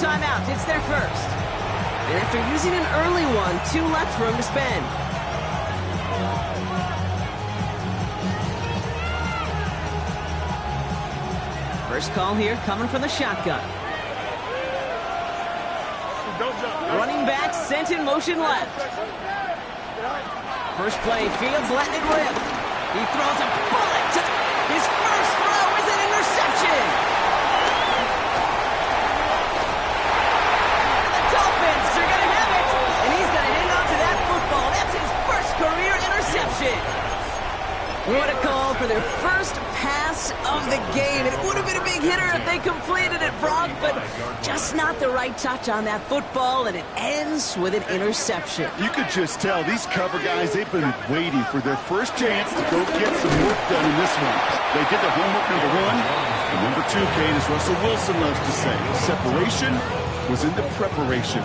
timeout. It's their first. And after using an early one, 2 left for him to spend. First call here coming from the shotgun. Running back sent in motion left. First play, Fields letting it rip. He throws a bullet to his first throw is an interception. The Dolphins are going to have it, and he's going to hang on to that football. That's his first career interception. What a call for their first pass of the game. It would have been a big hitter if they completed it, Brock, but just not the right touch on that football, and it ends with an interception. You could just tell these cover guys, they've been waiting for their first chance to go get some work done in this one. They did their homework, number one. And number two, Kate, as Russell Wilson loves to say, separation was in the preparation.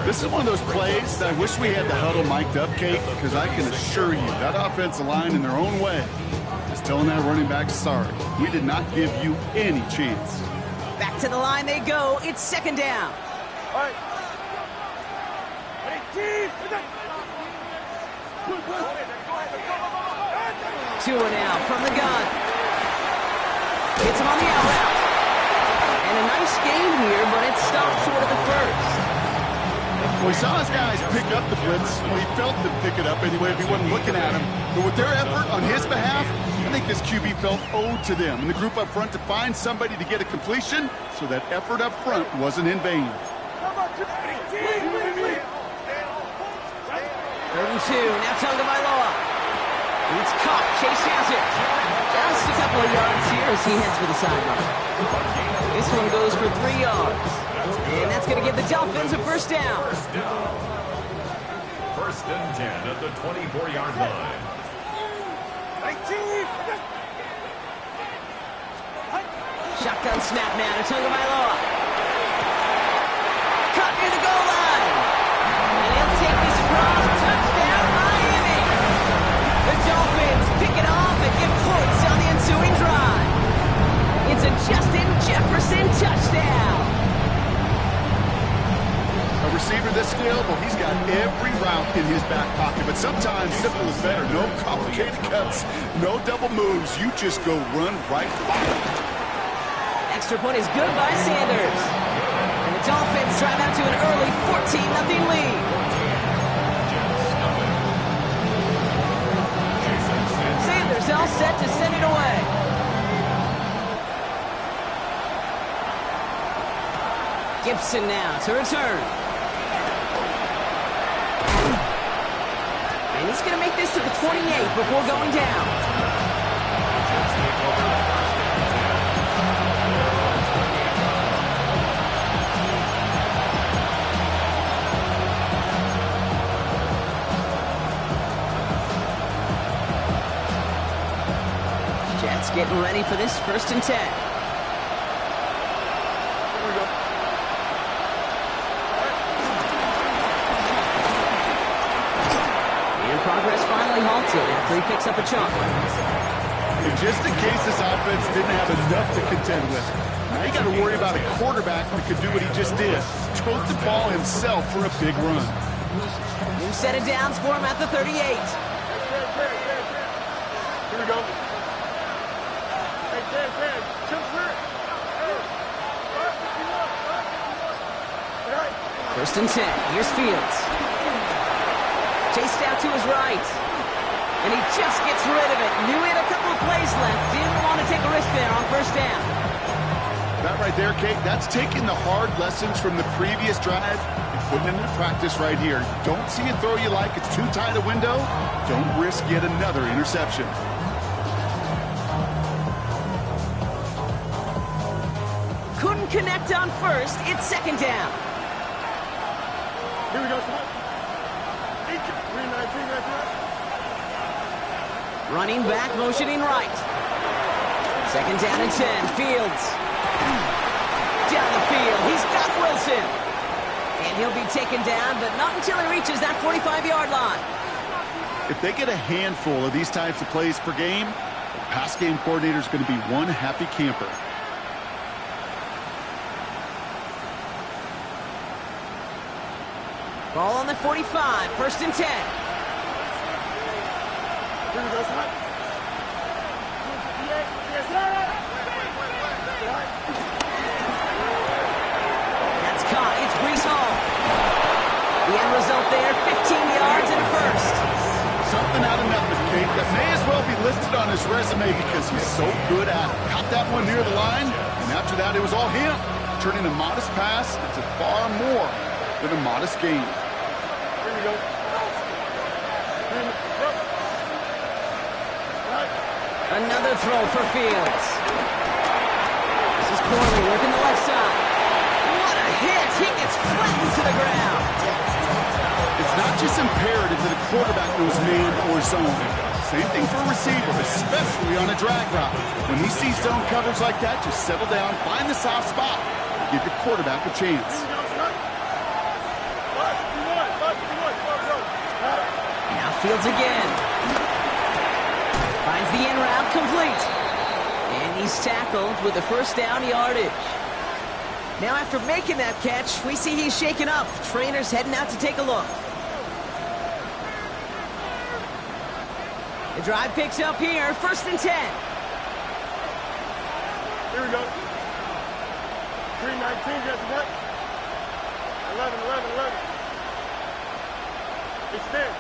This is one of those plays that I wish we had the huddle mic'd up, Kate, because I can assure you that offensive line in their own way is telling that running back, sorry, we did not give you any chance. Back to the line they go. It's second down. All right. Two and out from the gun. Hits him on the out route. And a nice game here, but it stopped short of the first. Well, he saw his guys pick up the blitz. Well, he felt them pick it up anyway if he wasn't looking at him. But with their effort on his behalf, I think this QB felt owed to them and the group up front to find somebody to get a completion, so that effort up front wasn't in vain. 3rd and 2, now Tagovailoa. It's caught, Chase has it. Just a couple of yards here as he heads for the sideline. This one goes for 3 yards. And that's going to give the Dolphins a first down. First and 10 at the 24-yard line. Shotgun snap now to Tagovailoa. Cut near the goal line. And he'll take this across. Touchdown, Miami. The Dolphins pick it off and get points on the ensuing drive. It's a Justin Jefferson touchdown. A receiver this skilled, he's got every route in his back pocket, but sometimes simple is better. No complicated cuts, no double moves. You just go run right by him. Extra point is good by Sanders. And the Dolphins drive out to an early 14-0 lead. Sanders all set to send it away. Gibson now to return. And he's going to make this to the 28 before going down. Jets getting ready for this 1st and 10. Progress finally halted after he picks up a chunk. And just in case this offense didn't have enough to contend with, now you got to worry about a quarterback who could do what he just did. Tote the ball himself for a big run. New set of downs for him at the 38. Here we go. First and 10. Here's Fields. Chased out to his right. And he just gets rid of it. Knew he had a couple of plays left. Didn't want to take a risk there on first down. That right there, Kate, that's taking the hard lessons from the previous drive and putting it into practice right here. Don't see a throw you like. It's too tight a window. Don't risk yet another interception. Couldn't connect on first. It's second down. Here we go. Running back, motioning right. Second down and 10. Fields. Down the field. He's got Wilson. And he'll be taken down, but not until he reaches that 45-yard line. If they get a handful of these types of plays per game, the pass game coordinator is going to be one happy camper. Ball on the 45, 1st and 10. That's caught. It's Brees Hall. The end result there, 15 yards and a first. Something out of nothing, Kate, that may as well be listed on his resume because he's so good at it. Caught that one near the line, and after that, it was all him. Turning a modest pass into far more than a modest gain. Here we go. Another throw for Fields. This is Corley working the left side. What a hit! He gets flattened to the ground. It's not just imperative that a quarterback knows man or zone. Same thing for a receiver, especially on a drag route. When he sees zone coverage like that, just settle down, find the soft spot, and give your quarterback a chance. Now Fields again. Finds the in route complete. And he's tackled with the 1st down yardage. Now after making that catch, we see he's shaken up. Trainer's heading out to take a look. The drive picks up here, 1st and 10. Here we go. 3:19, just what? 11. Extend.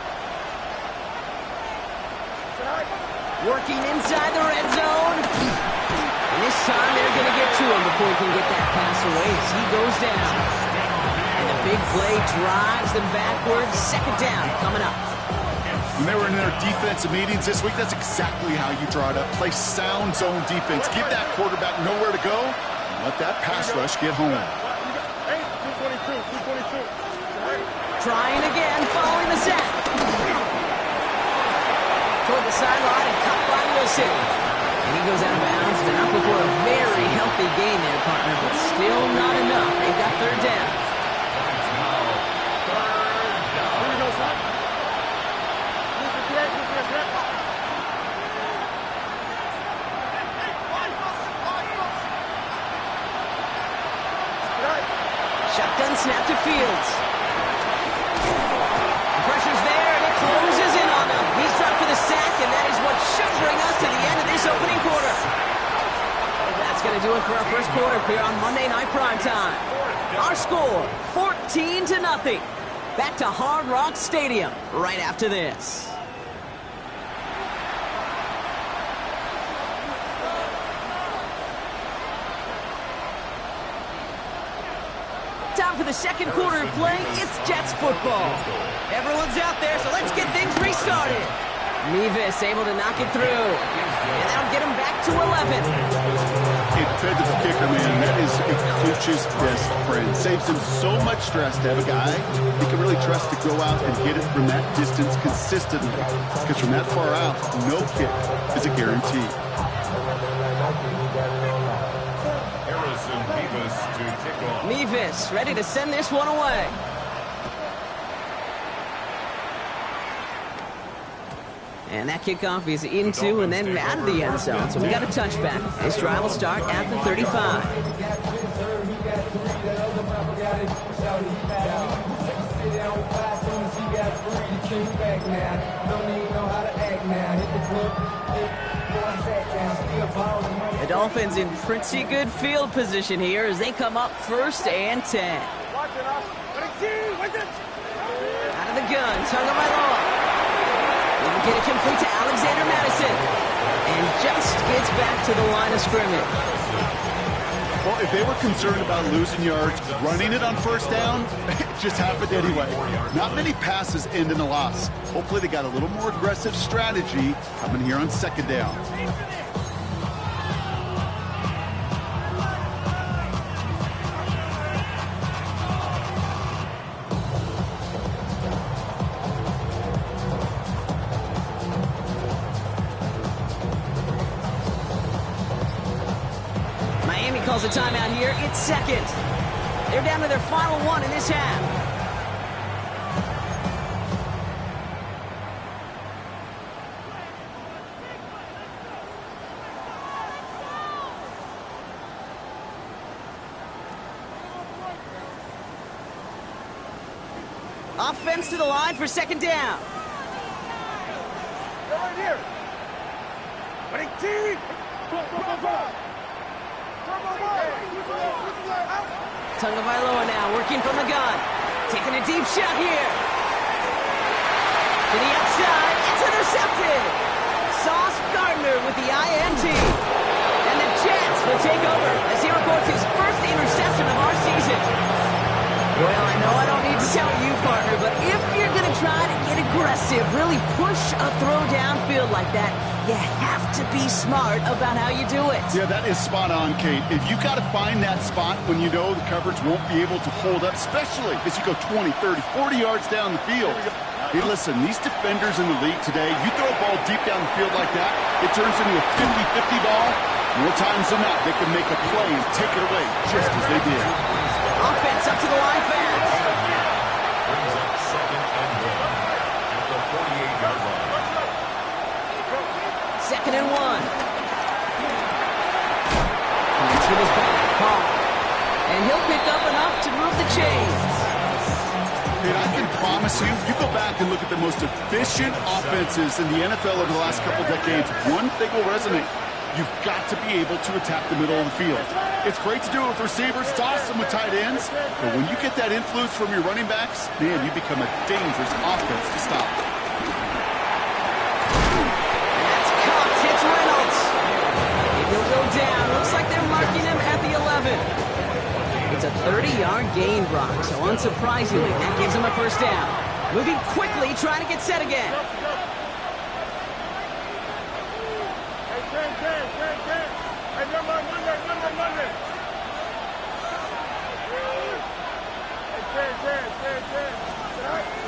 Working inside the red zone. And this time they're going to get to him before he can get that pass away as he goes down. And the big play drives them backwards. 2nd down coming up. When they were in their defensive meetings this week, that's exactly how you draw it up. Play sound zone defense. Give that quarterback nowhere to go. And let that pass rush get home. 222. Trying again, following the sack. Toward the sideline and caught by Wilson. And he goes out of bounds, but not before a very healthy gain there, partner, but still not enough. They've got 3rd down. Shotgun snap to Fields. The pressure's there, and it closes in on him. He's dropped for the sack, and that is what should bring us to the end of this opening quarter. That's going to do it for our first quarter here on Monday Night Primetime. Our score, 14-0. Back to Hard Rock Stadium right after this. Time for the 2nd quarter of play. It's Jets football. Everyone's out there, so let's get things restarted. Mevis able to knock it through. And that'll get him back to 11. It fed to the kicker, man. That is a coach's best friend. Saves him so much stress to have a guy he can really trust to go out and hit it from that distance consistently. Because from that far out, no kick is a guarantee. Mevis ready to send this one away. And that kickoff is into and then out of the end zone. So we got a touchback. This drive will start at the 35. The Dolphins in pretty good field position here as they come up 1st and 10. Out of the gun, Tagovailoa. Didn't get it complete to Alexander Madison. And just gets back to the line of scrimmage. Well, if they were concerned about losing yards, running it on 1st down, it just happened anyway. Not many passes end in a loss. Hopefully they got a little more aggressive strategy coming here on 2nd down. Calls a timeout here. It's 2nd. They're down to their final one in this half. Offense to the line for second down. Go right here. Ready, team. Tagovailoa now working from the gun. Taking a deep shot here. To the outside. It's intercepted. Sauce Gardner with the INT. And the Jets will take over as he records his first interception of our season. Well, I know I don't need to tell you, partner, but if you're going to try to get aggressive, really push a throw downfield like that, you have to be smart about how you do it. Yeah, that is spot on, Kate. If you got to find that spot when you know the coverage won't be able to hold up, especially as you go 20, 30, 40 yards down the field. Hey, listen, these defenders in the league today, you throw a ball deep down the field like that, it turns into a 50-50 ball. More times than not, they can make a play and take it away just as they did. Offense up to the line fast. Brings up second and 1 at the 48-yard line. Second and 1. He's with his back, Paul. And he'll pick up enough to move the chains. And I can promise you, you go back and look at the most efficient offenses in the NFL over the last couple decades, one thing will resonate. You've got to be able to attack the middle of the field. It's great to do it with receivers, it's awesome with tight ends, but when you get that influence from your running backs, man, you become a dangerous offense to stop. That's Cox, hits Reynolds. He'll go down. Looks like they're marking him at the 11. It's a 30-yard gain, Brock, so unsurprisingly, that gives him a first down. Moving quickly, trying to get set again.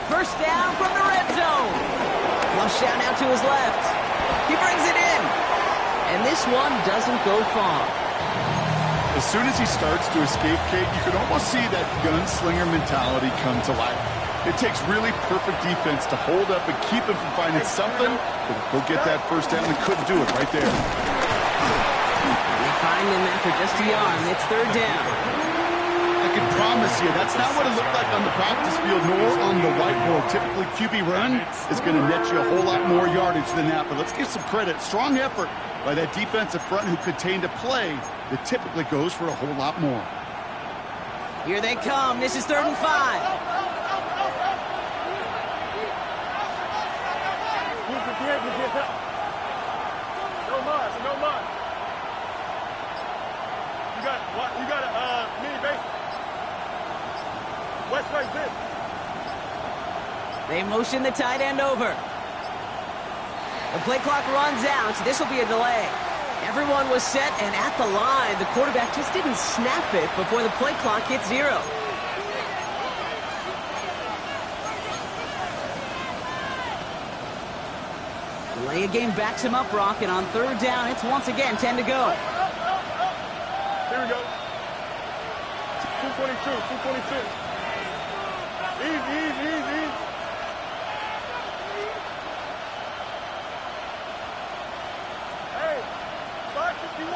First down from the red zone. Flush down out to his left. He brings it in. And this one doesn't go far. As soon as he starts to escape, Kate, you can almost see that gunslinger mentality come to life. It takes really perfect defense to hold up and keep him from finding something, but he'll go get that first down and couldn't do it right there. And they find him after just a yard, and it's third down. I can promise you, that's not what it looked like on the practice field nor on the whiteboard. Typically, QB run is going to net you a whole lot more yardage than that, but let's give some credit. Strong effort by that defensive front who contained a play that typically goes for a whole lot more. Here they come. This is 3rd and 5. No mud. You got a mini base. West right this. They motion the tight end over. The play clock runs out. This will be a delay. Everyone was set and at the line. The quarterback just didn't snap it before the play clock hit 0. Delay of game backs him up, Brock, and on 3rd down, it's once again 10 to go. Here we go. 222. Easy. Hey, 551.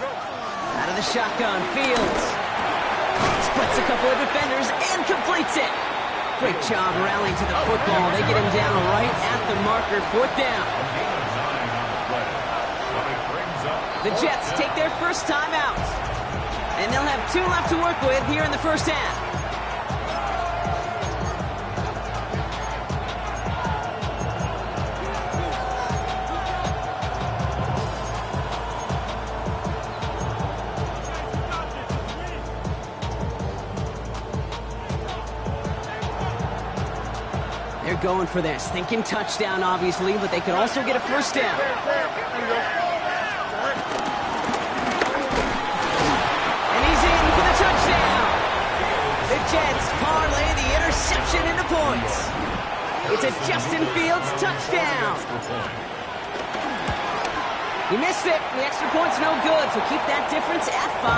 Go. Out of the shotgun, Fields. Splits a couple of defenders and completes it. Great job rallying to the football. They get him down right at the marker, 4th down. The Jets take their first time out. And they'll have 2 left to work with here in the first half. They're going for this. Thinking touchdown, obviously, but they could also get a first down. And he's in for the touchdown. The Jets parlay the interception into points. It's a Justin Fields touchdown. He missed it. The extra point's no good, so keep that difference at 5.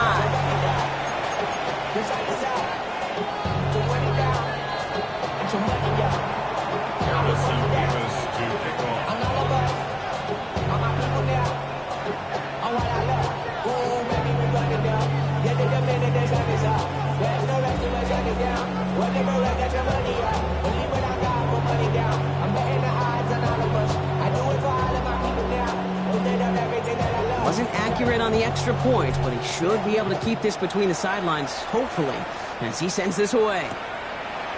Wasn't accurate on the extra point, but he should be able to keep this between the sidelines, hopefully, as he sends this away.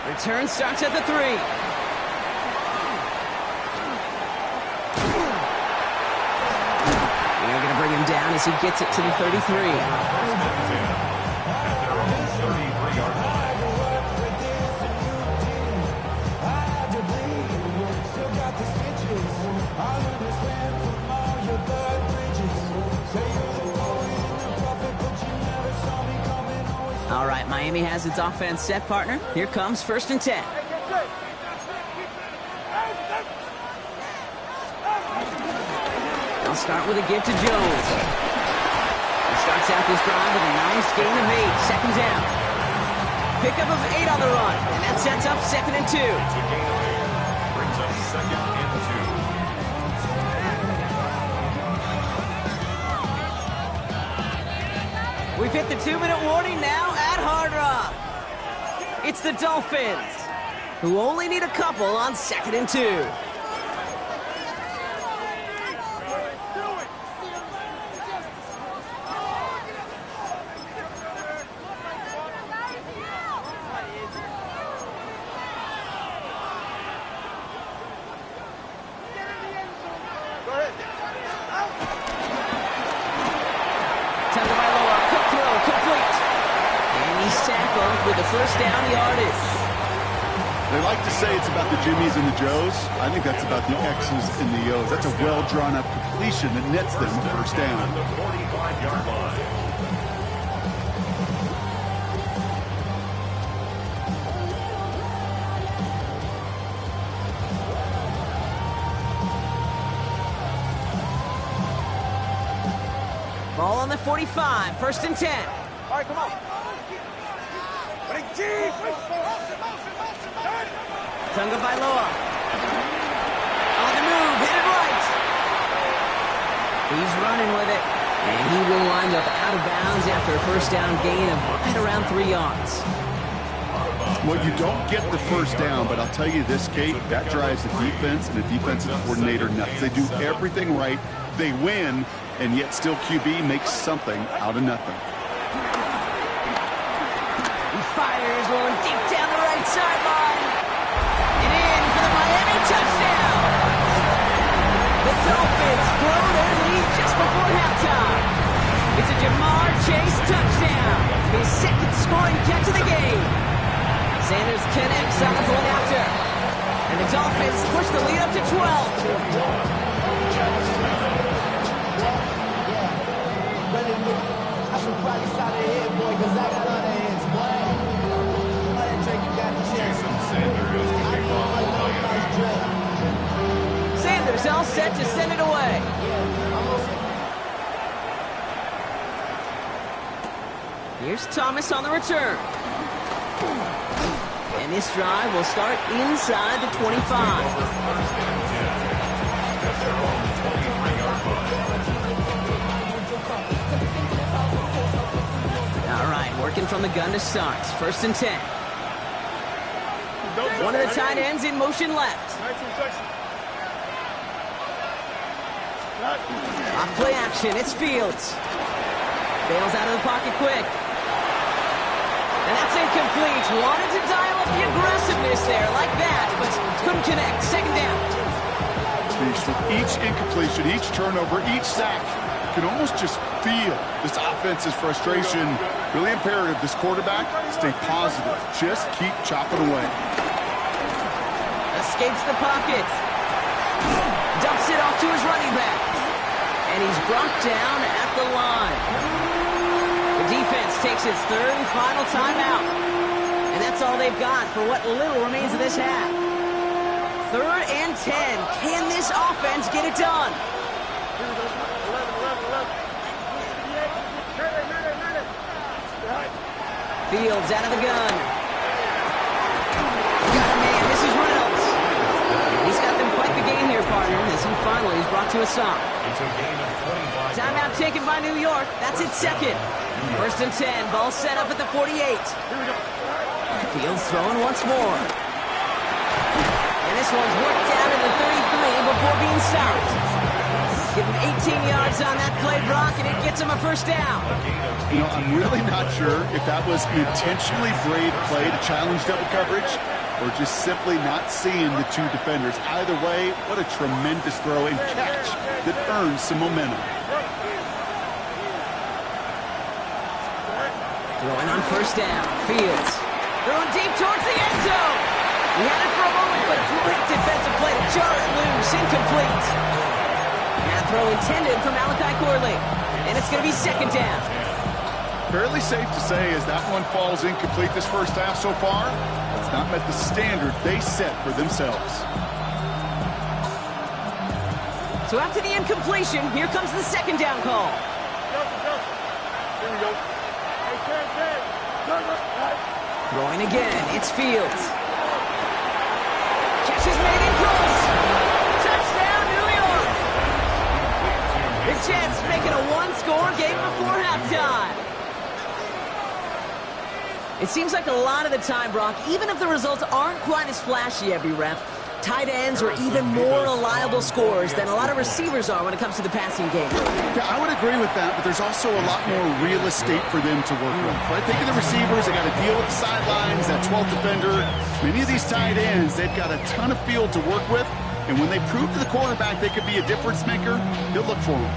Return starts at the 3. They're going to bring him down as he gets it to the 33. All right, Miami has its offense set, partner. Here comes 1st and 10. They'll start with a give to Jones. He starts out this drive with a nice gain of 8, 2nd down. Pickup of 8 on the run, and that sets up 2nd and 2. It's a gain of 8. Brings up 2nd and 2. We've hit the 2-minute warning now at Hard Rock. It's the Dolphins, who only need a couple on 2nd and 2. With the 1st down yardage. They like to say it's about the Jimmies and the Joes. I think that's about the X's and the O's. That's a well-drawn-up completion that nets them a 1st down. The 45-yard line. Ball on the 45, 1st and 10. All right, come on. Tunga Bailoa. On the move, hit it right. He's running with it. And he will wind up out of bounds after a 1st down gain of right around 3 yards. Well, you don't get the 1st down, but I'll tell you this, Kate, that drives the defense and the defensive coordinator nuts. They do everything right. They win, and yet still QB makes something out of nothing. Fires one deep down the right sideline. And in for the Miami touchdown. The Dolphins blow their lead just before halftime. It's a Jamar Chase touchdown. His 2nd scoring catch of the game. Sanders connects on the point after. And the Dolphins push the lead up to 12. I should probably start a hit, boy, because I got other hits, boy. Sanders all set to send it away. Here's Thomas on the return. And this drive will start inside the 25. All right, working from the gun to start. 1st and 10. One of the tight ends in motion left. Off play action, it's Fields. Bails out of the pocket quick. And that's incomplete. Wanted to dial up the aggressiveness there like that, but couldn't connect. 2nd down. With each incompletion, each turnover, each sack, you can almost just feel this offense's frustration. Really imperative, this quarterback, stay positive. Just keep chopping away. Escapes the pocket. Dumps it off to his running back. And he's brought down at the line. The defense takes its 3rd and final timeout. And that's all they've got for what little remains of this half. 3rd and 10. Can this offense get it done? Fields out of the gun. Got a man. This is Reynolds. He's got them quite the game here, partner, as he finally is brought to a stop. It's a gain of 25. Timeout taken by New York. That's its 2nd. 1st and 10. Ball set up at the 48. Fields throwing once more. And this one's worked down to the 33 before being stopped. Give him 18 yards on that play, Brock, and it gets him a first down. You know, I'm really not sure if that was an intentionally brave play to challenge double coverage or just simply not seeing the two defenders. Either way, what a tremendous throw and catch that earns some momentum. Throwing on first down. Fields. Throwing deep towards the end zone. He had it for a moment, but great defensive play to jar it loose. Incomplete. Now throw intended from Malachi Corley. And it's going to be second down. Fairly safe to say as that one falls incomplete this first half so far, it's not met the standard they set for themselves. So after the incompletion, here comes the second down call. Here we go. Throwing again, it's Fields. Catch is made in close. Touchdown, New York. The Jets making a one-score game before halftime. It seems like a lot of the time, Brock, even if the results aren't quite as flashy every rep, tight ends are even more reliable scorers than a lot of receivers are when it comes to the passing game. Yeah, I would agree with that, but there's also a lot more real estate for them to work with. Right? Think of the receivers. They got to deal with the sidelines, that 12th defender. Many of these tight ends, they've got a ton of field to work with, and when they prove to the quarterback they could be a difference maker, he'll look for them.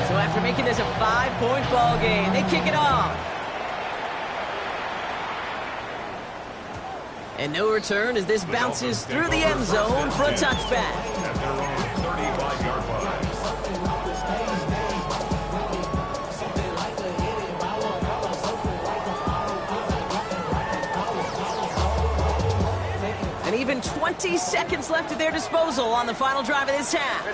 So after making this a 5-point ball game, they kick it off. And no return as this bounces through the end zone for a touchback. And even 20 seconds left at their disposal on the final drive of this half.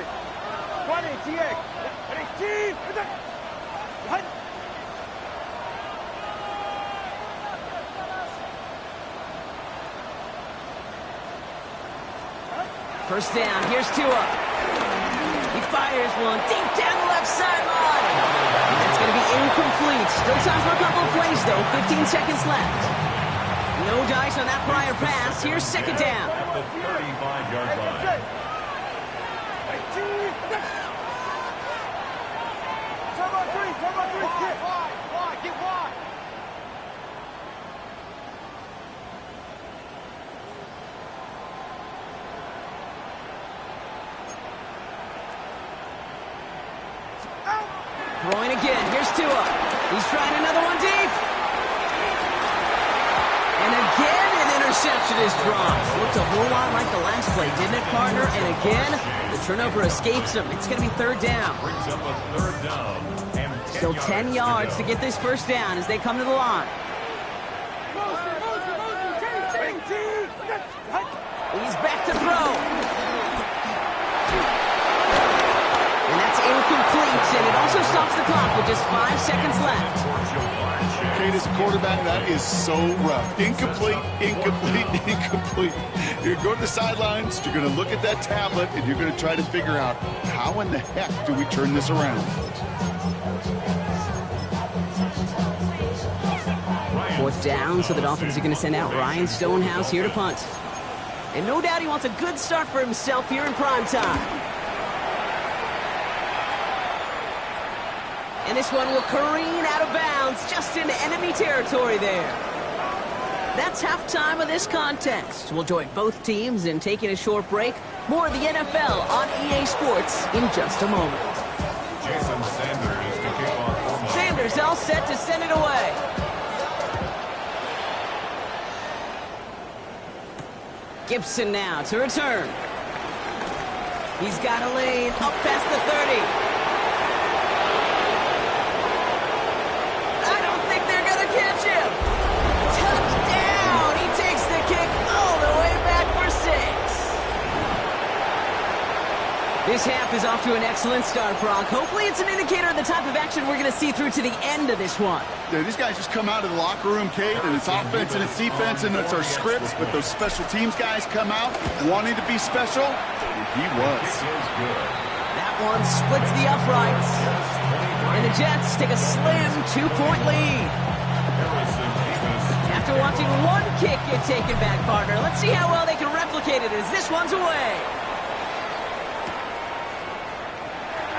First down, here's Tua. He fires one deep down the left sideline. And that's going to be incomplete. Still time for a couple of plays, though. 15 seconds left. No dice on that prior pass. Here's second down. At the 35-yard line. Get wide. Throwing again. Here's Tua. He's trying another one deep. And again, an interception is dropped. Looked a whole lot like the last play, didn't it, partner? And again, the turnover escapes him. It's going to be third down. Brings up a third down. And Still 10 yards to get this first down as they come to the line. He's back to throw. And that's incomplete, and it also stops the clock with just 5 seconds left. Kate, as a quarterback, that is so rough. Incomplete, incomplete, incomplete. You're going to go to the sidelines, you're going to look at that tablet, and you're going to try to figure out how in the heck do we turn this around. Fourth down, so the Dolphins are going to send out Ryan Stonehouse here to punt. And no doubt he wants a good start for himself here in prime time. And this one will careen out of bounds just into enemy territory there. That's halftime of this contest. We'll join both teams in taking a short break. More of the NFL on EA Sports in just a moment. Jason Sanders to kick off. Sanders all set to send it away. Gibson now to return. He's got a lane up past the 30. I don't think they're going to catch him. Touchdown! He takes the kick all the way back for 6. This half is off to an excellent start, Brock. Hopefully it's an indicator of the type of action we're going to see through to the end of this one. Yeah, these guys just come out of the locker room, Kate, and it's offense and it's defense and it's our scripts, but those special teams guys come out wanting to be special, and he was. That one splits the uprights, and the Jets take a slim 2-point lead. after watching one kick get taken back, partner. Let's see how well they can replicate it as this one's away.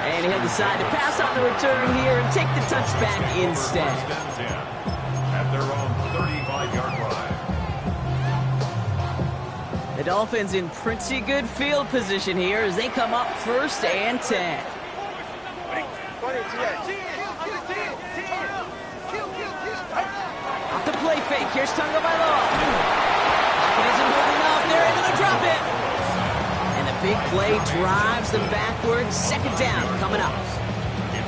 And he'll decide to pass on the return here and take the touchback instead. At their own 35-yard line. The Dolphins in pretty good field position here as they come up 1st and 10. Off the play fake. Here's Tagovailoa. Pocket isn't holding up. They're able to drop it. And the big play drives them backwards. 2nd down coming up.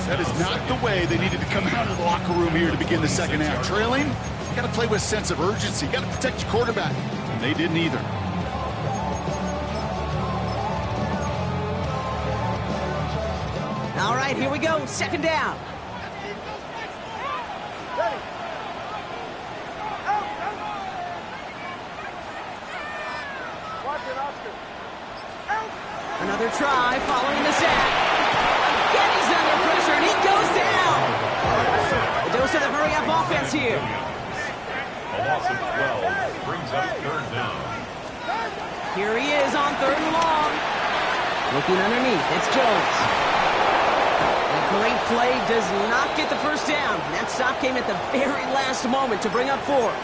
That is not the way they needed to come out of the locker room here to begin the second half. Trailing, you got to play with a sense of urgency. You got to protect your quarterback. And they didn't either. All right, here we go. 2nd down. Another try following the sack. Again, he's under pressure, and he goes down. A dose of the hurry-up offense here. A loss of 12 brings up 3rd down. Here he is on 3rd and long. Looking underneath, it's Jones. A great play does not get the 1st down. That stop came at the very last moment to bring up 4th.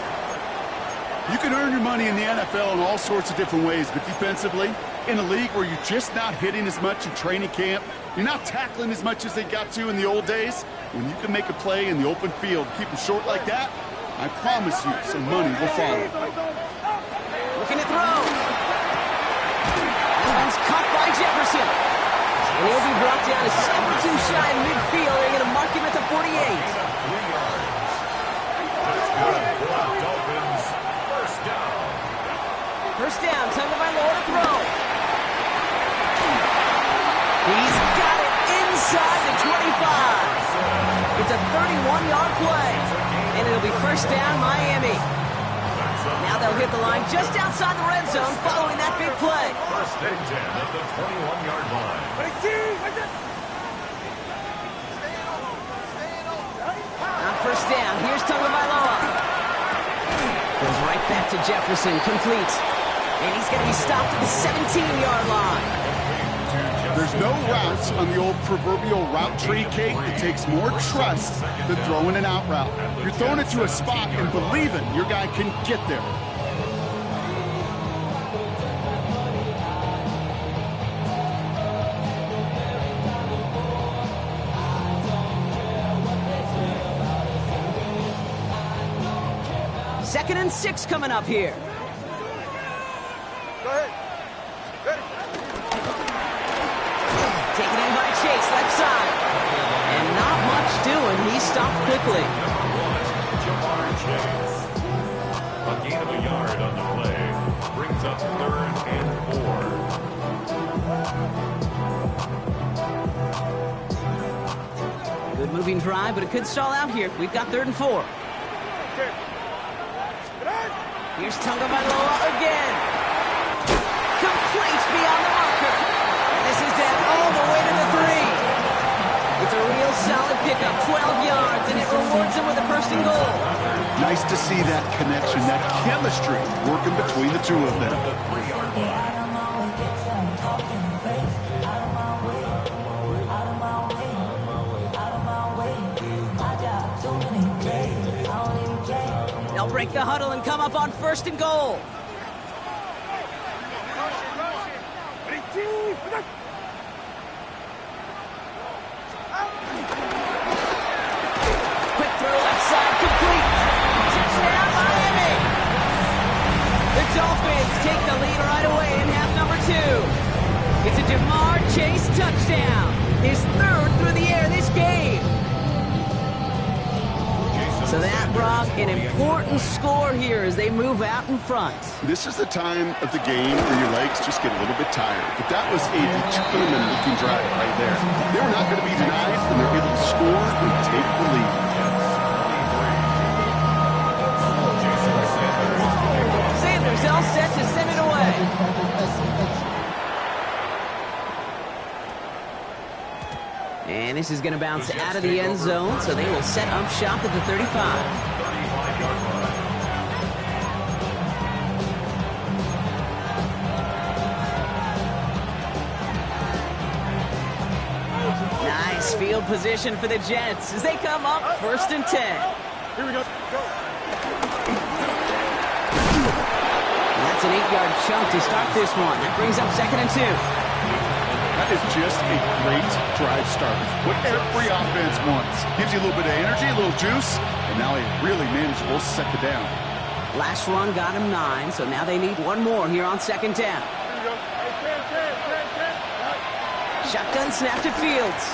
You can earn your money in the NFL in all sorts of different ways, but defensively, in a league where you're just not hitting as much in training camp, you're not tackling as much as they got to in the old days, when you can make a play in the open field, keep them short like that, I promise you some money will follow. Looking to throw. And one's caught by Jefferson. And he'll be brought down to 7-2 shy of midfield. They're going to mark him at the 48. 3 yards. That's good for the Dolphins. 1st down. 1st down, Tagovailoa to throw. He's got it inside the 25. It's a 31-yard play. And it'll be 1st down, Miami. Now they'll hit the line just outside the red zone following that big play. 1st and 10 at the 21-yard line. On 1st down, here's Tagovailoa. Goes right back to Jefferson, complete. And he's going to be stopped at the 17-yard line. There's no routes on the old proverbial route tree, Kate. It takes more trust than throwing an out route. You're throwing it to a spot and believing your guy can get there. Second and 6 coming up here. Go ahead. Ready. Taken in by Chase, left side. And not much doing. He stopped quickly. Jamar Chase. A gain of a yard on the play. Brings up 3rd and 4. Good moving drive, but it could stall out here. We've got 3rd and 4. Here's Tagovailoa again. Complete beyond the marker. And this is down all the way to the 3. It's a real solid pickup, 12 yards, and it rewards him with a 1st and goal. Nice to see that connection, that chemistry working between the two of them. The 3-yard line. They'll break the huddle and come up on 1st and goal. Quick throw left side, complete. Touchdown, Miami. The Dolphins take the lead right away in half number 2. It's a Jamar Chase touchdown. His 3rd through the air this game. So that brought an important score here as they move out in front. This is the time of the game where your legs just get a little bit tired. But that was a determined-looking drive right there. They were not going to be denied, and they're able to score and take the lead. Sanders all set to send it away. And this is going to bounce out of the end zone, so they will set up shop at the 35. 35-yard line. Nice field position for the Jets as they come up 1st and 10. Here we go. Go. That's an 8-yard chunk to start this one. That brings up 2nd and 2. That is just a great drive starter. What every offense wants. Gives you a little bit of energy, a little juice, and now a really manageable 2nd down. Last run got him 9, so now they need one more here on 2nd down. Here we go. Hey, 10. Shotgun snap to Fields.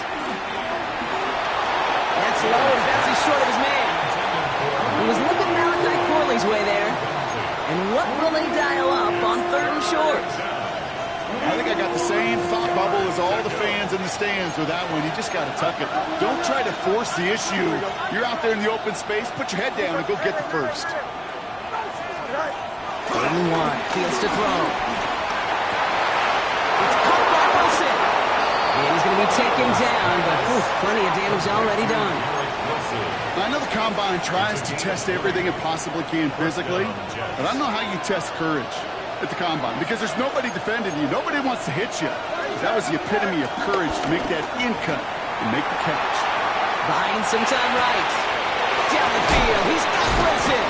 That's low and bounces short of his man. He was looking Malachi Corley's way there. And what will they dial up on 3rd and short? I think I got the same thought bubble as all the fans in the stands with that one. You just got to tuck it. Don't try to force the issue. You're out there in the open space. Put your head down and go get the first. 3rd and 1. Fields to throw. It's caught by Wilson. And he's going to be taken down, but plenty of damage already done. I know the Combine tries to test everything it possibly can physically, but I don't know how you test courage at the Combine because there's nobody defending you. Nobody wants to hit you. That was the epitome of courage to make that in cut and make the catch. Buying some time right. Down the field. He's got Wilson.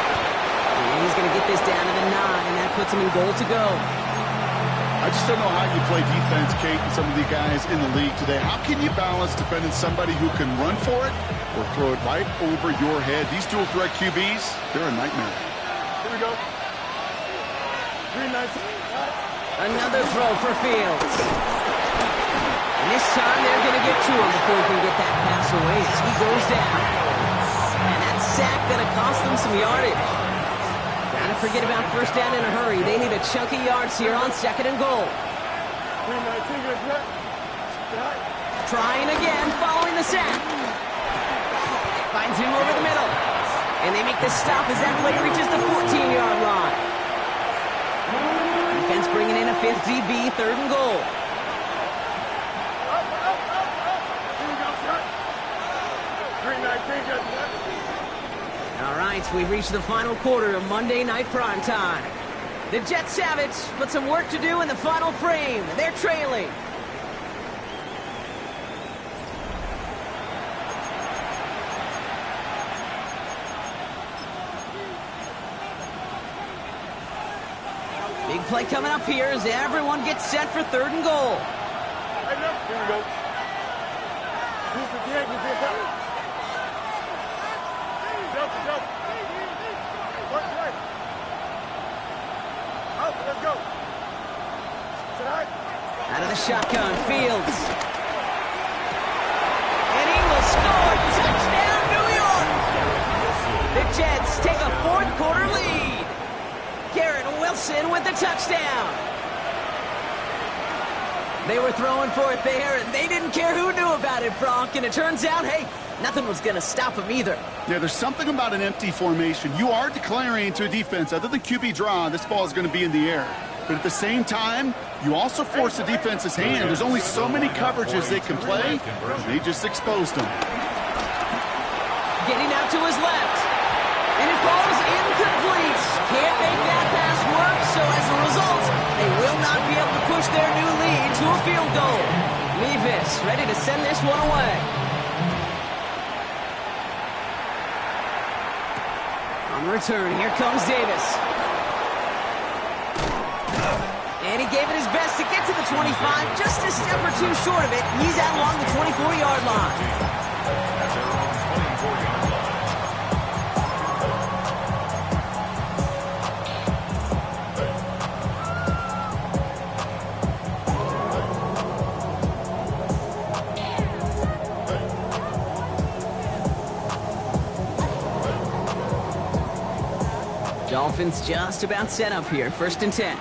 And he's going to get this down to the 9, and that puts him in goal to go. I just don't know how you play defense, Kate, and some of the guys in the league today. How can you balance defending somebody who can run for it or throw it right over your head? These dual threat QBs, they're a nightmare. Here we go. 3-19. Another throw for Fields. And this time they're going to get to him before he can get that pass away as he goes down. And that sack going to cost them some yardage. Gotta forget about 1st down in a hurry. They need a chunk of yards here on 2nd and goal. 3-19. Trying again, following the sack. Finds him over the middle. And they make the stop as that play reaches the 14-yard line. Defense bringing in a 5th DB, 3rd and goal. Here we go, shot. 3-19. All right, we've reached the final quarter of Monday Night Primetime. The Jets have it, but some work to do in the final frame. They're trailing. Big play coming up here as everyone gets set for 3rd and goal. Here we go. 258. Jump. What's right? Out, let's go. Out of the shotgun, Fields. And he will score. Touchdown, New York. The Jets take a 4th quarter lead. Garrett Wilson with the touchdown. They were throwing for it there, and they didn't care who knew about it, Bronk. And it turns out, hey, nothing was going to stop him either. Yeah, there's something about an empty formation. You are declaring to a defense, other than QB draw, this ball is going to be in the air. But at the same time, you also force the defense's hand. There's only so many coverages they can play. They just exposed them. Getting out to his left. And it falls incomplete. Can't make that pass work, so as a result, they will not be able to push their new lead to a field goal. Levis ready to send this one away. On return, here comes Davis. And he gave it his best to get to the 25, just a step or two short of it. He's out along the 24-yard line. That's their own 24-yard line. Dolphins just about set up here. 1st and 10.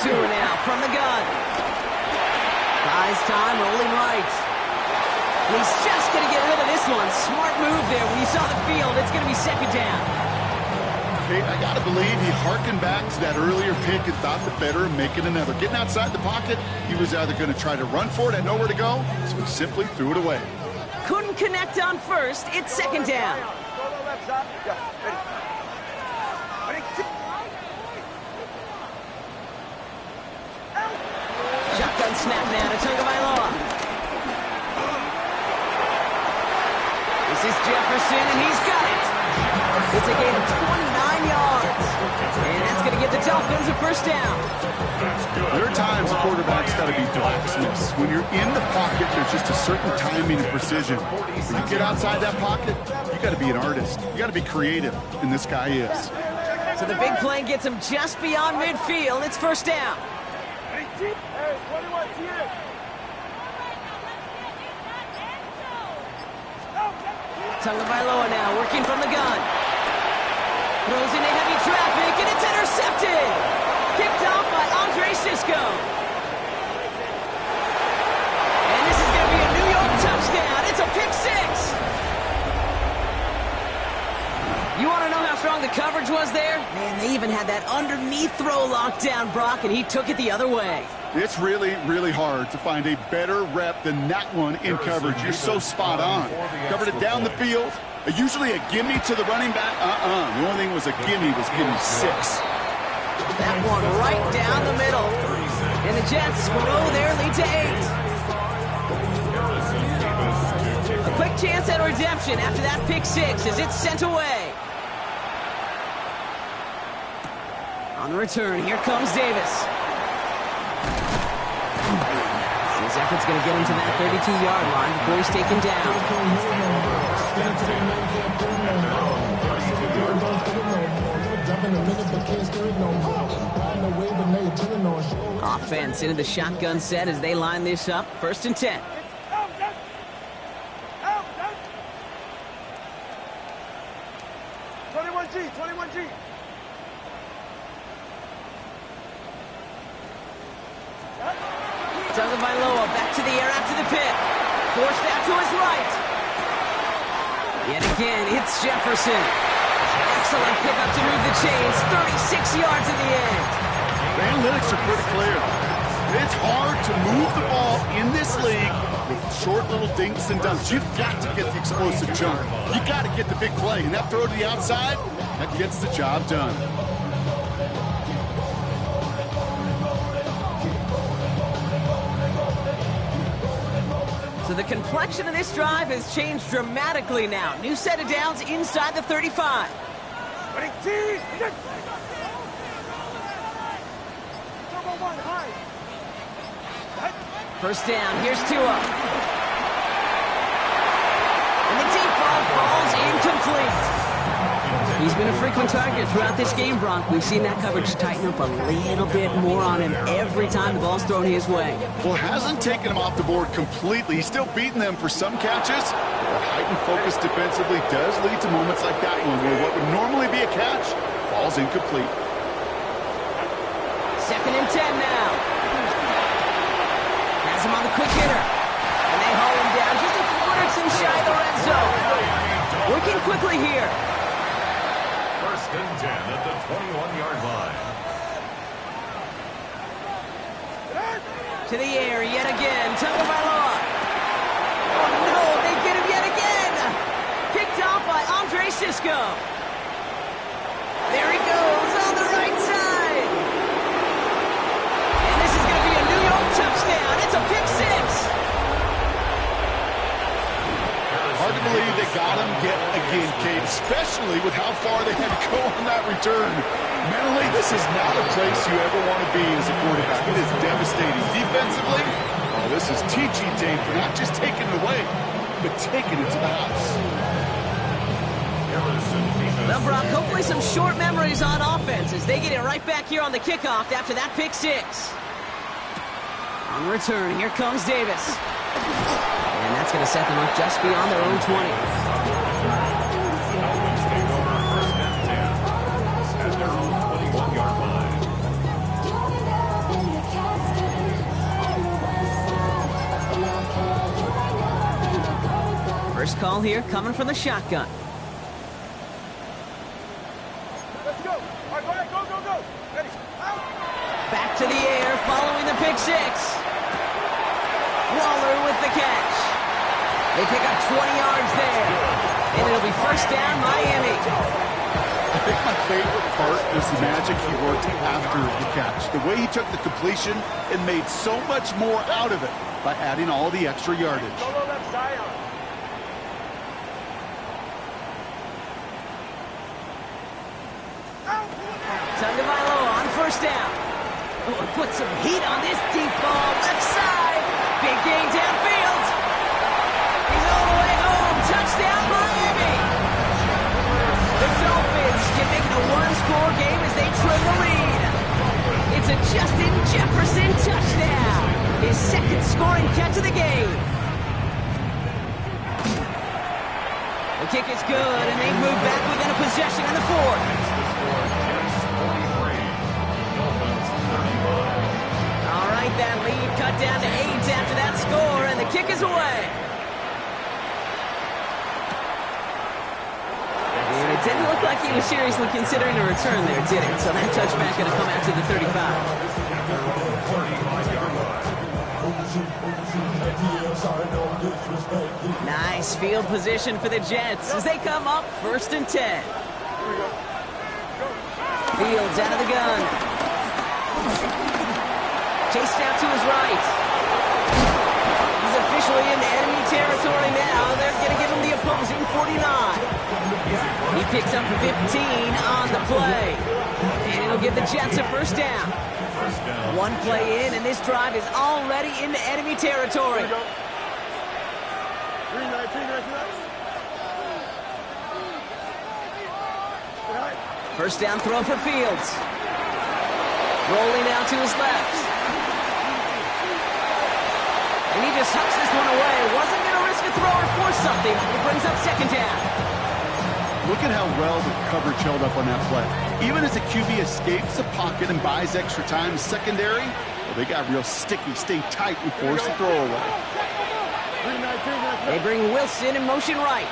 Two now from the gun. Buys time, rolling right. He's just going to get rid of this one. Smart move there. When you saw the field, it's going to be 2nd down. Okay, I got to believe he harkened back to that earlier pick and thought the better of making another. Getting outside the pocket, he was either going to try to run for it and nowhere to go, so he simply threw it away. Couldn't connect on 1st. It's 2nd down. Go to the left side. Yeah, ready. snap now to Tagovailoa. This is Jefferson, and he's got it. It's a gain of 29 yards. And that's going to give the Dolphins a first down. There are times a quarterback's got to be blacksmiths. When you're in the pocket, there's just a certain timing and precision. When you get outside that pocket, you got to be an artist. You got to be creative, and this guy is. So the big play gets him just beyond midfield. It's first down. Tagovailoa now working from the gun. Throws into heavy traffic, and it's intercepted. Kicked off by Andre Sisco. And this is going to be a New York touchdown. It's a pick six. You want to know how strong the coverage was there? Man, they even had that underneath throw locked down, Brock, and he took it the other way. It's really, really hard to find a better rep than that one in coverage. You're so spot on. Covered it down the field. Usually a gimme to the running back. The only thing was a gimme was gimme 6. That one right down the middle. And the Jets grow their lead to 8. A quick chance at redemption after that pick six as it's sent away. On the return, here comes Davis. His effort's going to get him to that 32-yard line before he's taken down. Offense into the shotgun set as they line this up. First and 10. Tagovailoa back to the air after the pick. Forced out to his right. Yet again, it's Jefferson. Excellent pickup to move the chains. 36 yards in the end. The analytics are pretty clear. It's hard to move the ball in this league with short little dinks and dunks. You've got to get the explosive jump. You got to get the big play. And that throw to the outside, that gets the job done. So the complexion of this drive has changed dramatically now. New set of downs inside the 35. First down, here's Tua. And the deep ball falls incomplete. He's been a frequent target throughout this game, Bronk. We've seen that coverage tighten up a little bit more on him every time the ball's thrown his way. Well, it hasn't taken him off the board completely. He's still beating them for some catches. The heightened focus defensively does lead to moments like that one where what would normally be a catch falls incomplete. Second and 10 now. Has him on the quick hitter. And they haul him down just a foot or two shy of the red zone. Working quickly here. First and 10 at the 21-yard line. To the air yet again. Tagovailoa. Oh no, they get him yet again. Picked off by Andre Sisco. There he goes on the right side. And this is going to be a New York touchdown. It's a pick six. Hard to believe they got him yet again, Kate, especially with how far they had to go on that return. Mentally, this is not a place you ever want to be as a quarterback. It is devastating. Defensively, oh, this is teaching Dave for not just taking it away, but taking it to the house. Well, Brock, hopefully some short memories on offense as they get it right back here on the kickoff after that pick six. On return, here comes Davis. And that's going to set them up just beyond their own 20. At their own 21-yard line. First call here coming from the shotgun. Let's go. All right, go ahead. Go. Ready. Out. Back to the air following the pick six. Waller with the catch. They pick up 20 yards there. And it'll be first down, Miami. think my favorite part was the magic he worked after the catch. The way he took the completion and made so much more out of it by adding all the extra yardage. Tagovailoa on first down. Oh, put some heat on this deep ball. Left side. Big gain downfield. He's all the way home. Touchdown, Miami. The Dolphins can make it a one-score game as they trim the lead. It's a Justin Jefferson touchdown. His second scoring catch of the game. The kick is good, and they move back within a possession in the fourth. All right, that lead cut down to 8 after that score, and the kick is away. And it didn't look like he was seriously considering a return there, did it? So that touchback going to come out to the 35. Nice field position for the Jets as they come up 1st and 10. Fields out of the gun. Chased out to his right. He's officially into enemy territory now. They're going to give him the opposing 49. He picks up 15 on the play. And it'll give the Jets a first down. One play in, and this drive is already into enemy territory. First down throw for Fields. Rolling out to his left. And he just hucks this one away. Wasn't going to risk a throw or force something. It brings up second down. Look at how well the coverage held up on that play. Even as the QB escapes the pocket and buys extra time secondary, well, they got real sticky, stay tight, and force the throw away. They bring Wilson in motion right.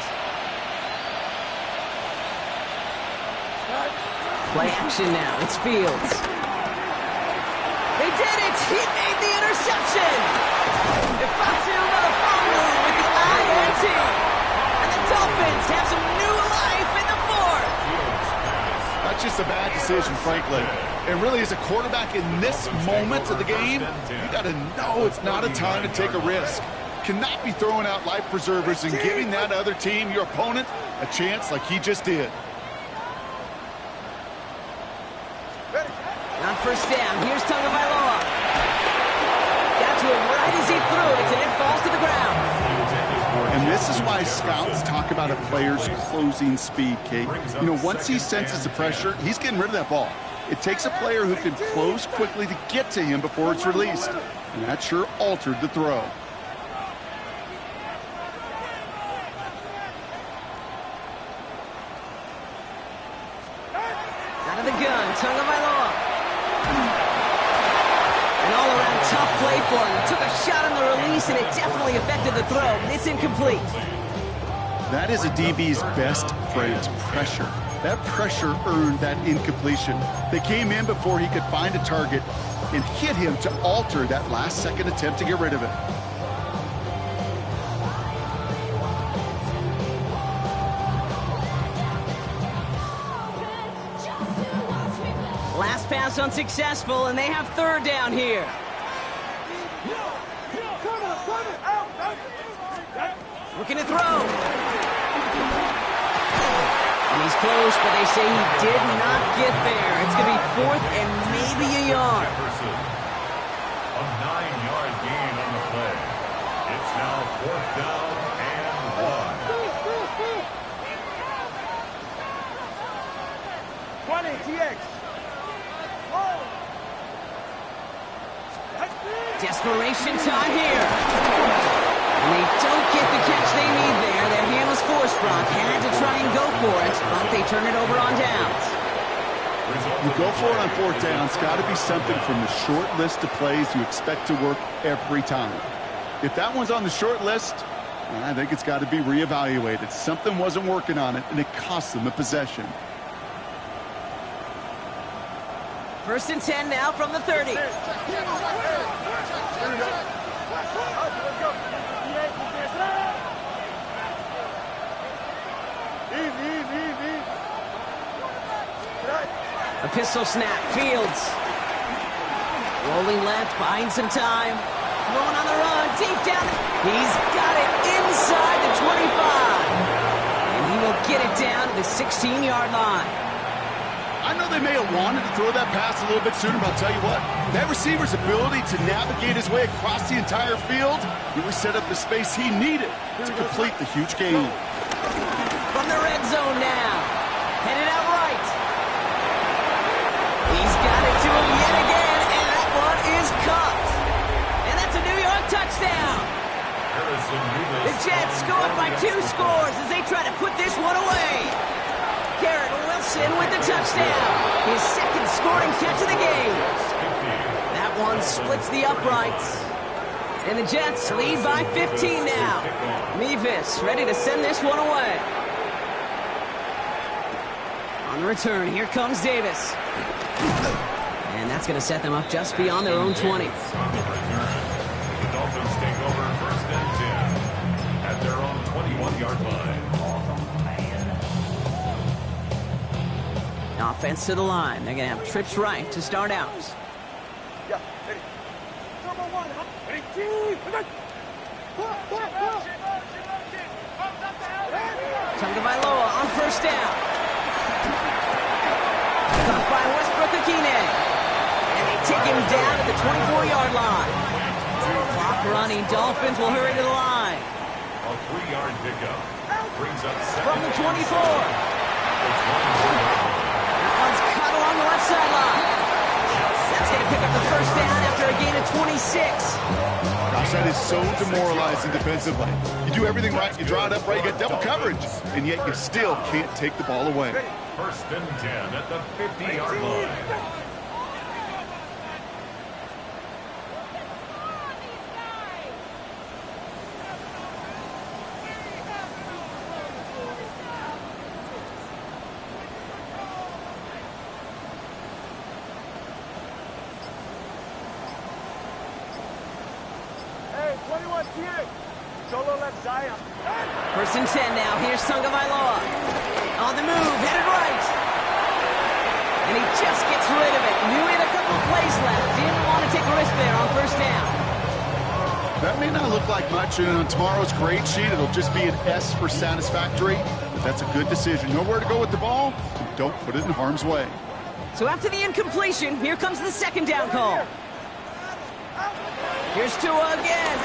Play action now. It's Fields. They did it! He made the interception! Defensive Melifonwu with the INT. And the Dolphins have some new life in the fourth. That's just a bad decision, frankly. And really, as a quarterback in this moment of the game, you got to know it's not a time to take a risk. Cannot be throwing out life preservers and giving that other team, your opponent, a chance like he just did. On first down, here's Tagovailoa. Got to him right as he threw it, and it falls to the ground. And this is why scouts talk about a player's closing speed, Kate. You know, once he senses the pressure, he's getting rid of that ball. It takes a player who can close quickly to get to him before it's released. And that sure altered the throw. Out of the gun, Tagovailoa. An all-around tough play for him. He took a shot on the release, and it definitely affected the throw. It's incomplete. That is a DB's best friend, pressure. That pressure earned that incompletion. They came in before he could find a target and hit him to alter that last-second attempt to get rid of it. Last pass unsuccessful, and they have third down here. Looking to throw. And he's close, but they say he did not get there. It's going to be fourth and maybe a yard. A 9-yard gain on the play. It's now fourth down and 1. 20, TX. Desperation time here. And they don't get the catch they need there. Their hand was forced, Brock. Had to try and go for it, but they turn it over on downs. You go for it on fourth down. It's got to be something from the short list of plays you expect to work every time. If that one's on the short list, I think it's got to be reevaluated. Something wasn't working on it, and it cost them a possession. First and 10 now from the 30. pistol snap. Fields. Rolling left, buying some time. Throwing on the run, deep down. He's got it inside the 25. And he will get it down to the 16-yard line. I know they may have wanted to throw that pass a little bit sooner, but I'll tell you what, that receiver's ability to navigate his way across the entire field really set up the space he needed to complete the huge gain. From the red zone now. Headed out right. He's got it to him yet again, and that one is caught. And that's a New York touchdown. The Jets go up by 2 scores as they try to put this one away. Garrett Wilson with the touchdown. His second scoring catch of the game. That one splits the uprights. And the Jets lead by 15 now. Mevis ready to send this one away. On the return, here comes Davis. And that's going to set them up just beyond their own 20. The Dolphins take over 1st and 10 at their own 21-yard line. Offense to the line. They're going to have trips right to start out. Yeah, ready. Number 1. Ready, 2. Tagovailoa on 1st down. Caught by Westbrook-Akine. And they take him down at the 24-yard line. Clock running. Dolphins will hurry to the line. A 3-yard pickup brings up From the 24. Cut along the left sideline. That's going to pick up the 1st down after a gain of 26. Gosh, that is so demoralizing defensively. You do everything right, you draw it up right, you get double coverage, and yet you still can't take the ball away. 1st and 10 at the 50-yard line. Hey, 21 T8. Solo left Zion. 1st and 10 now. Here's Tagovailoa. On the move, headed right. And he just gets rid of it. Knew he had a couple plays left. Didn't want to take a risk there on 1st down. That may not look like much, and on tomorrow's grade sheet, it'll just be an S for satisfactory, but that's a good decision. Know where to go with the ball, and don't put it in harm's way. So after the incompletion, here comes the 2nd down call. Here's Tua again.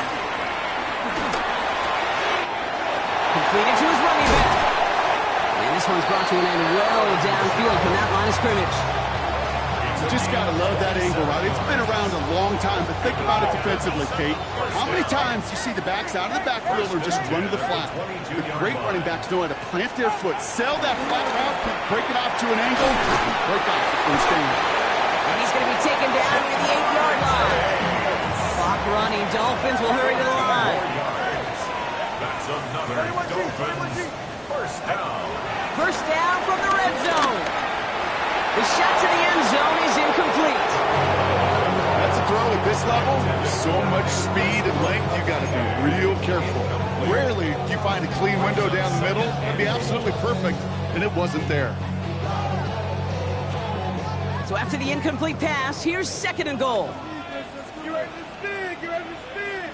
Completed to his running back. And this one's brought to an end well downfield from that line of scrimmage. Just got to love that angle route. It's been around a long time, but think about it defensively, Kate. How many times do you see the backs out of the backfield or just run to the flat? The great running backs know how to plant their foot, sell that flat route, break it off to an angle, break off the 1st down. And he's going to be taken down near the 8-yard line. Clock running. Dolphins will hurry to the line. That's another Dolphins 1st down. 1st down from the red zone. The shot to the end zone is incomplete. That's a throw at this level. So much speed and length, you got to be real careful. Rarely do you find a clean window down the middle. It'd be absolutely perfect, and it wasn't there. So after the incomplete pass, here's 2nd and goal. You ready to spin? You ready to spin?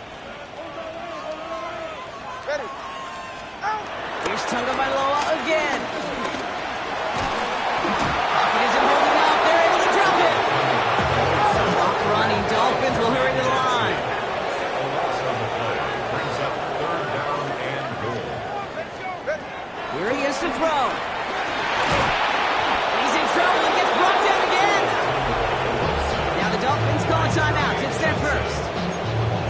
Ready. Here's Tagovailoa again. Pocket isn't holding up. They're able to drop it. Clock running. Dolphins will hurry to the line. A loss on the play brings up 3rd down and goal. Here he is to throw. He's in trouble and gets brought down again. Now the Dolphins call a timeout. It's their 1st.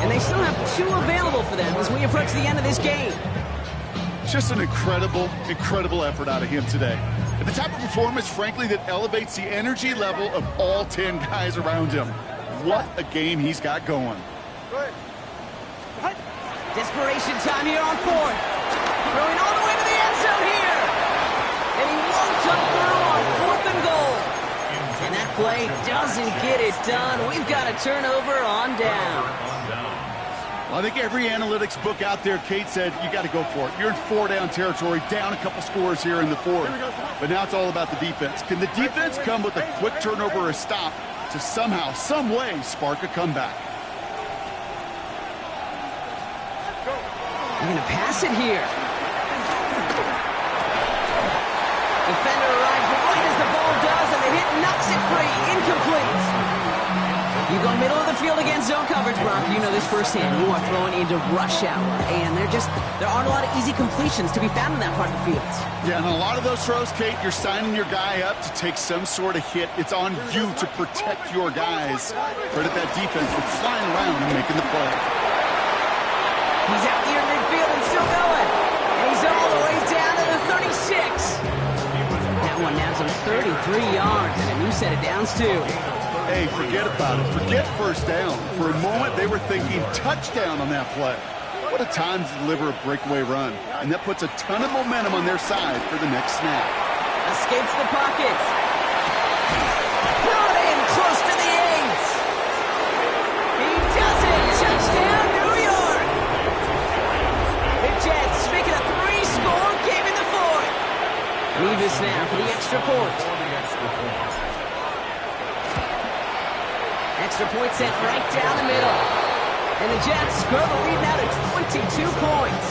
And they still have 2 available for them as we approach the end of this game. Just an incredible, incredible effort out of him today. And the type of performance, frankly, that elevates the energy level of all 10 guys around him. What a game he's got going. Desperation time here on 4th. Throwing all the way to the end zone here. And he won't come through on 4th and goal. And that play doesn't get it done. We've got a turnover on down. I think every analytics book out there, Kate said, you got to go for it. You're in 4-down territory, down a couple scores here in the fourth. But now it's all about the defense. Can the defense come with a quick turnover or a stop to somehow, some way, spark a comeback? They're going to pass it here. Defender arrives right as the ball does, and the hit knocks it free. Incomplete. You go middle of the field against zone coverage, Brock. You know this firsthand. You are throwing into rush hour, and there aren't a lot of easy completions to be found in that part of the field. Yeah, and a lot of those throws, Kate, you're signing your guy up to take some sort of hit. It's on you to protect your guys. Credit that defense for flying around and making the play. He's out here in midfield and still going. And he's all the way down to the 36. That one nabs him 33 yards and a new set of downs, too. Hey, forget about it. Forget first down. For a moment, they were thinking touchdown on that play. What a time to deliver a breakaway run. And that puts a ton of momentum on their side for the next snap. Escapes the pocket. Brought in close to the 8. He does it. Touchdown, New York. The Jets make it a 3-score game in the fourth. Nevis now for the extra point. Extra point sent right down the middle. And the Jets grow the lead now to 22 points.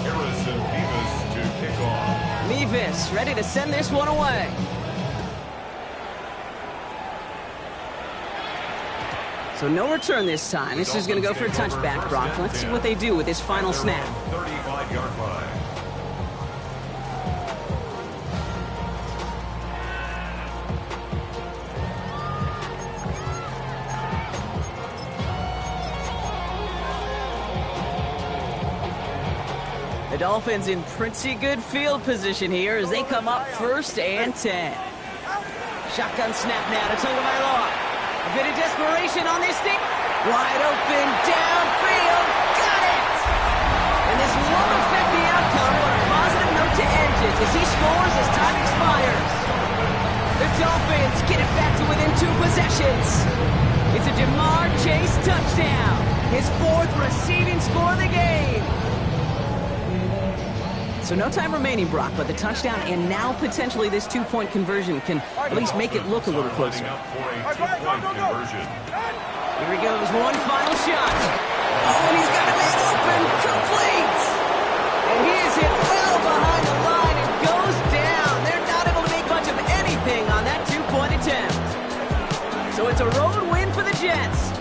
Harrison Nevis to kick off. Nevis ready to send this one away. So no return this time. This is going to go for a touchback, Brock. Let's see what they do with this final snap. 35-yard line. The Dolphins in pretty good field position here as they come up 1st and 10. Shotgun snap now to Tagovailoa. A bit of desperation on this thing. Wide open, downfield, got it! And this won't affect the outcome, but a positive note to end it as he scores as time expires. The Dolphins get it back to within 2 possessions. It's a Jamar Chase touchdown, his 4th receiving score of the game. So no time remaining, Brock, but the touchdown and now potentially this 2-point conversion can at least make it look a little closer. Here he goes, one final shot. Oh, and he's got a man open, complete. And he is hit well behind the line and goes down. They're not able to make much of anything on that 2-point attempt. So it's a road win for the Jets.